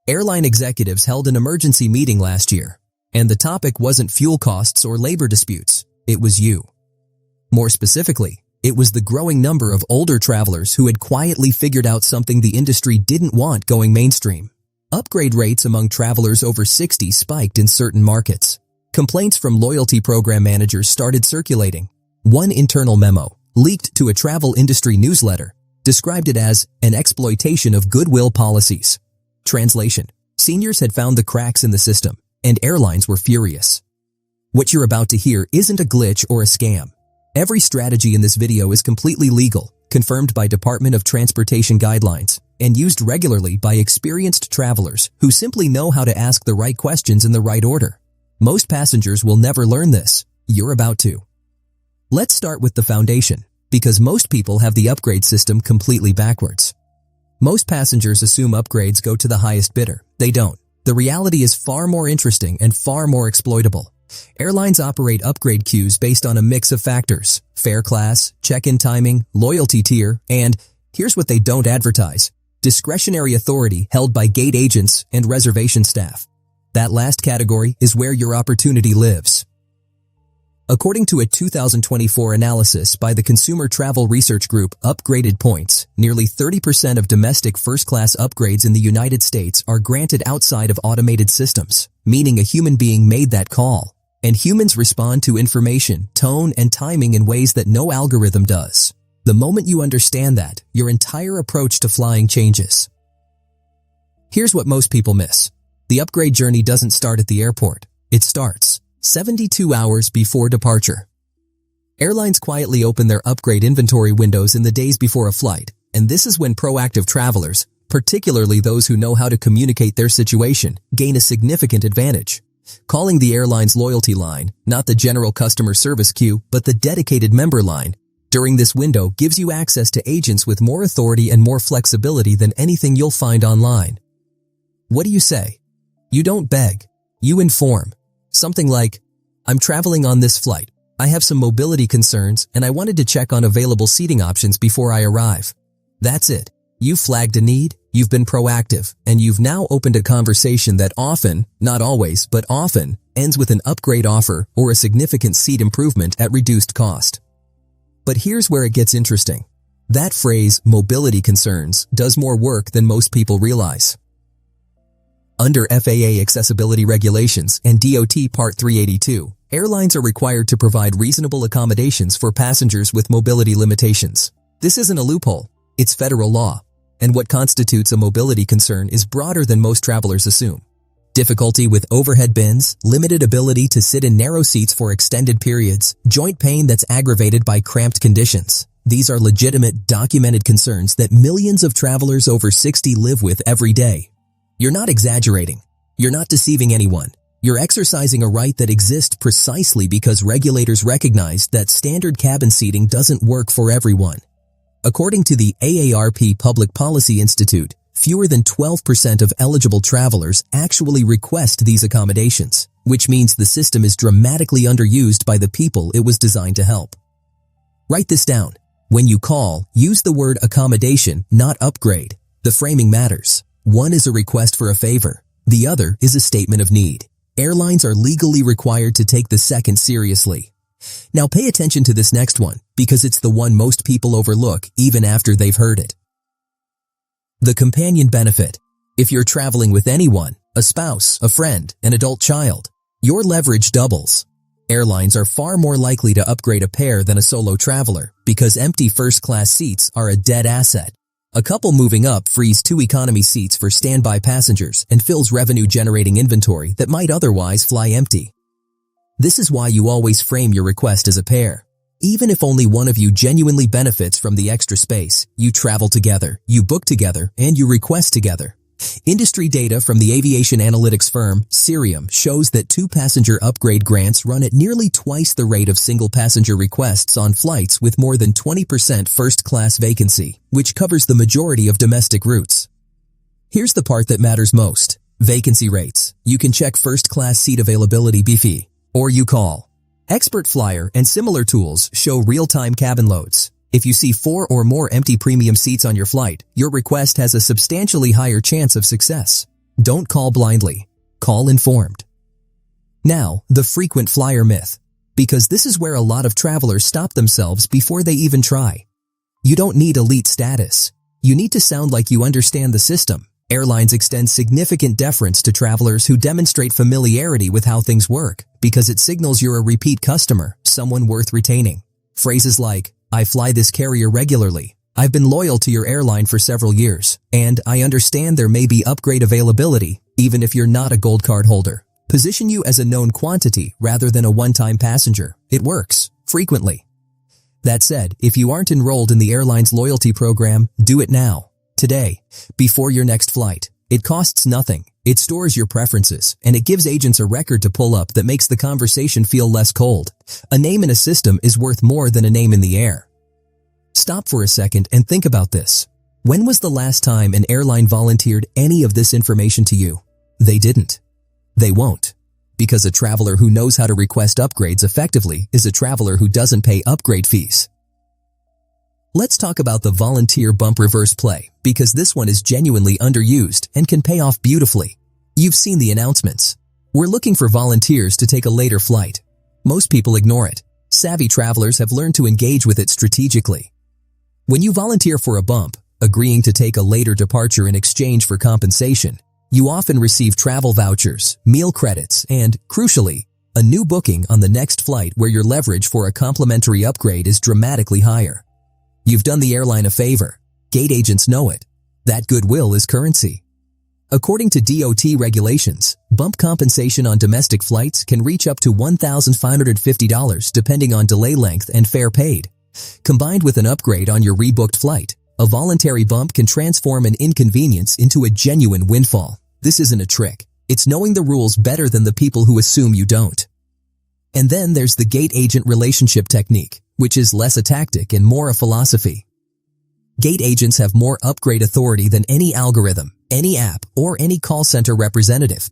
Airline executives held an emergency meeting last year, and the topic wasn't fuel costs or labor disputes, it was you. More specifically, it was the growing number of older travelers who had quietly figured out something the industry didn't want going mainstream. Upgrade rates among travelers over 60 spiked in certain markets. Complaints from loyalty program managers started circulating. One internal memo, leaked to a travel industry newsletter, described it as an exploitation of goodwill policies. Translation: seniors had found the cracks in the system, and airlines were furious. What you're about to hear isn't a glitch or a scam. Every strategy in this video is completely legal, confirmed by Department of Transportation guidelines, and used regularly by experienced travelers who simply know how to ask the right questions in the right order. Most passengers will never learn this. You're about to. Let's start with the foundation, because most people have the upgrade system completely backwards. Most passengers assume upgrades go to the highest bidder. They don't. The reality is far more interesting and far more exploitable. Airlines operate upgrade queues based on a mix of factors: fare class, check-in timing, loyalty tier, and, here's what they don't advertise, discretionary authority held by gate agents and reservation staff. That last category is where your opportunity lives. According to a 2024 analysis by the consumer travel research group Upgraded Points, nearly 30% of domestic first-class upgrades in the United States are granted outside of automated systems, meaning a human being made that call. And humans respond to information, tone, and timing in ways that no algorithm does. The moment you understand that, your entire approach to flying changes. Here's what most people miss. The upgrade journey doesn't start at the airport. It starts 72 hours before departure. Airlines quietly open their upgrade inventory windows in the days before a flight, and this is when proactive travelers, particularly those who know how to communicate their situation, gain a significant advantage. Calling the airline's loyalty line, not the general customer service queue, but the dedicated member line, during this window gives you access to agents with more authority and more flexibility than anything you'll find online. What do you say? You don't beg. You inform. Something like, I'm traveling on this flight. I have some mobility concerns and I wanted to check on available seating options before I arrive. That's it. You flagged a need, you've been proactive, and you've now opened a conversation that often, not always, but often, ends with an upgrade offer or a significant seat improvement at reduced cost. But here's where it gets interesting. That phrase, mobility concerns, does more work than most people realize. Under FAA accessibility regulations and DOT Part 382, airlines are required to provide reasonable accommodations for passengers with mobility limitations. This isn't a loophole, it's federal law. And what constitutes a mobility concern is broader than most travelers assume. Difficulty with overhead bins, limited ability to sit in narrow seats for extended periods, joint pain that's aggravated by cramped conditions. These are legitimate, documented concerns that millions of travelers over 60 live with every day. You're not exaggerating. You're not deceiving anyone. You're exercising a right that exists precisely because regulators recognize that standard cabin seating doesn't work for everyone. According to the AARP Public Policy Institute, fewer than 12% of eligible travelers actually request these accommodations, which means the system is dramatically underused by the people it was designed to help. Write this down. When you call, use the word accommodation, not upgrade. The framing matters. One is a request for a favor. The other is a statement of need. Airlines are legally required to take the second seriously. Now pay attention to this next one, because it's the one most people overlook even after they've heard it. The companion benefit. If you're traveling with anyone, a spouse, a friend, an adult child, your leverage doubles. Airlines are far more likely to upgrade a pair than a solo traveler because empty first-class seats are a dead asset. A couple moving up frees 2 economy seats for standby passengers and fills revenue-generating inventory that might otherwise fly empty. This is why you always frame your request as a pair. Even if only one of you genuinely benefits from the extra space, you travel together, you book together, and you request together. Industry data from the aviation analytics firm Cirium shows that 2-passenger upgrade grants run at nearly twice the rate of single-passenger requests on flights with more than 20% first-class vacancy, which covers the majority of domestic routes. Here's the part that matters most. Vacancy rates. You can check first-class seat availability BFE, or you call. Expert Flyer and similar tools show real-time cabin loads. If you see 4 or more empty premium seats on your flight, your request has a substantially higher chance of success. Don't call blindly. Call informed. Now, the frequent flyer myth. Because this is where a lot of travelers stop themselves before they even try. You don't need elite status. You need to sound like you understand the system. Airlines extend significant deference to travelers who demonstrate familiarity with how things work, because it signals you're a repeat customer, someone worth retaining. Phrases like, "I fly this carrier regularly," "I've been loyal to your airline for several years," and "I understand there may be upgrade availability, even if you're not a gold card holder," position you as a known quantity rather than a one-time passenger. It works, frequently. That said, if you aren't enrolled in the airline's loyalty program, do it now. Today, before your next flight. It costs nothing. It stores your preferences, and it gives agents a record to pull up that makes the conversation feel less cold. A name in a system is worth more than a name in the air. Stop for a second and think about this. When was the last time an airline volunteered any of this information to you? They didn't. They won't. Because a traveler who knows how to request upgrades effectively is a traveler who doesn't pay upgrade fees. Let's talk about the volunteer bump reverse play, because this one is genuinely underused and can pay off beautifully. You've seen the announcements. We're looking for volunteers to take a later flight. Most people ignore it. Savvy travelers have learned to engage with it strategically. When you volunteer for a bump, agreeing to take a later departure in exchange for compensation, you often receive travel vouchers, meal credits, and, crucially, a new booking on the next flight where your leverage for a complimentary upgrade is dramatically higher. You've done the airline a favor. Gate agents know it. That goodwill is currency. According to DOT regulations, bump compensation on domestic flights can reach up to $1,550 depending on delay length and fare paid. Combined with an upgrade on your rebooked flight, a voluntary bump can transform an inconvenience into a genuine windfall. This isn't a trick. It's knowing the rules better than the people who assume you don't. And then there's the gate agent relationship technique, which is less a tactic and more a philosophy. Gate agents have more upgrade authority than any algorithm, any app, or any call center representative.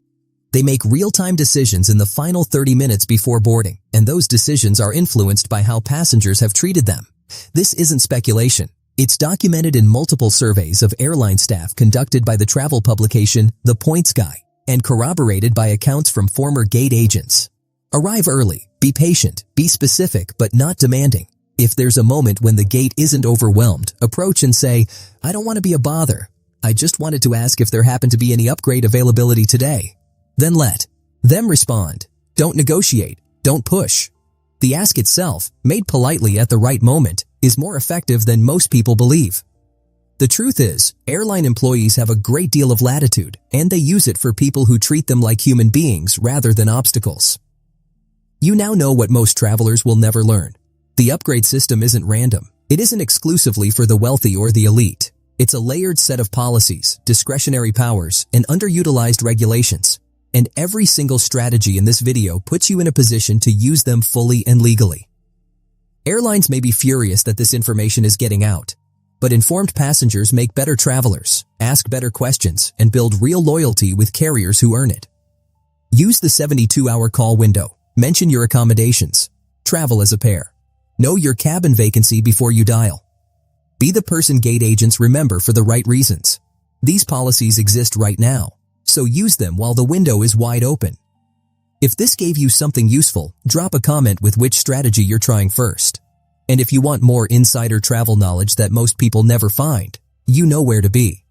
They make real-time decisions in the final 30 minutes before boarding, and those decisions are influenced by how passengers have treated them. This isn't speculation. It's documented in multiple surveys of airline staff conducted by the travel publication The Points Guy, and corroborated by accounts from former gate agents. Arrive early, be patient, be specific but not demanding. If there's a moment when the gate isn't overwhelmed, approach and say, "I don't want to be a bother. I just wanted to ask if there happened to be any upgrade availability today." Then let them respond. Don't negotiate. Don't push. The ask itself, made politely at the right moment, is more effective than most people believe. The truth is, airline employees have a great deal of latitude, and they use it for people who treat them like human beings rather than obstacles. You now know what most travelers will never learn. The upgrade system isn't random. It isn't exclusively for the wealthy or the elite. It's a layered set of policies, discretionary powers, and underutilized regulations. And every single strategy in this video puts you in a position to use them fully and legally. Airlines may be furious that this information is getting out, but informed passengers make better travelers, ask better questions, and build real loyalty with carriers who earn it. Use the 72-hour call window. Mention your accommodations. Travel as a pair. Know your cabin vacancy before you dial. Be the person gate agents remember for the right reasons. These policies exist right now, so use them while the window is wide open. If this gave you something useful, drop a comment with which strategy you're trying first. And if you want more insider travel knowledge that most people never find, you know where to be.